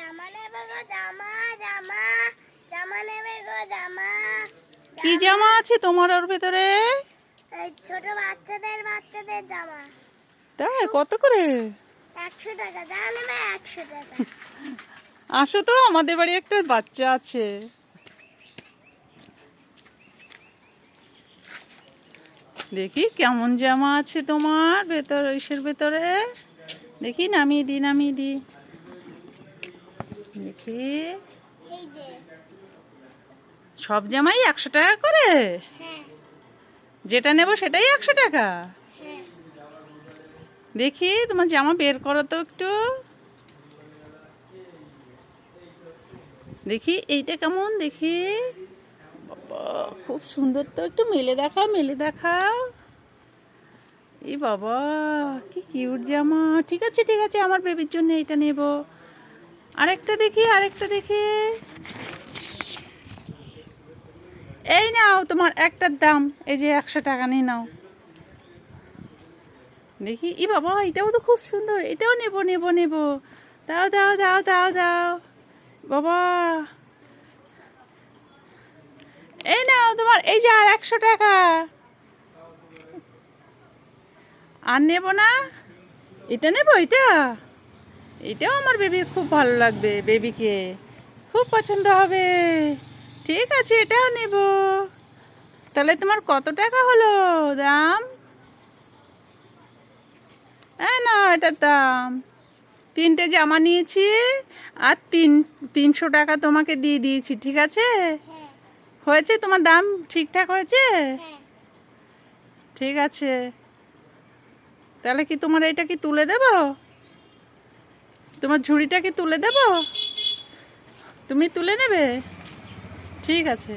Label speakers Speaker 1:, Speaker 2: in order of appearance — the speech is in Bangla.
Speaker 1: জামা নেবে গো জামা জামা জামা নেবে গো জামা।
Speaker 2: কি জামা আছে তোমার ওর ভেতরে?
Speaker 1: এই ছোট বাচ্চাদের জামা।
Speaker 2: তাই কত করে?
Speaker 1: 100 টাকা। যা নেবে 100 টাকা।
Speaker 2: আসো তো, আমাদের বাড়ি একটা বাচ্চা আছে। দেখি কেমন জামা আছে তোমার ভেতর, ইসের ভেতরে। দেখি নামিয়ে দি দেখি।
Speaker 1: এই যে।
Speaker 2: সব জামাই 100 টাকা করে?
Speaker 1: হ্যাঁ
Speaker 2: যেটা নেব সেটাই 100 টাকা?
Speaker 1: হ্যাঁ।
Speaker 2: দেখি তোমার জামা বের করো তো একটু। দেখি এইটা কেমন দেখি। বাবা খুব সুন্দর তো, একটু মেলে দেখাও। এই বাবা কি কিউট জামা। ঠিক আছে আমার বেবির জন্য এটা নেব। আরেকটা দেখি। এই নাও তোমার একটার দাম, এই যে 100 টাকা নিয়ে নাও। দেখি ই বাবা এটাও তো খুব সুন্দর, এটাও নেব। দাও বাবা। এই নাও তোমার, এই যে আর 100 টাকা। আর নেব না, এটা নেব। এটাও আমার বেবির খুব ভালো লাগবে, বেবিকে খুব পছন্দ হবে। ঠিক আছে এটাও নেব। তাহলে তোমার কত টাকা হলো দাম? না এটার দাম 3টে জামা নিয়েছি আর 300 টাকা তোমাকে দিয়ে দিয়েছি। ঠিক আছে?
Speaker 1: হ্যাঁ
Speaker 2: হয়েছে তোমার দাম ঠিকঠাক হয়েছে?
Speaker 1: হ্যাঁ।
Speaker 2: ঠিক আছে, তাহলে কি তোমার এটা কি তুলে দেব? তোমার ঝুড়িটা কি তুলে দেব? তুমি তুলে নেবে? ঠিক আছে।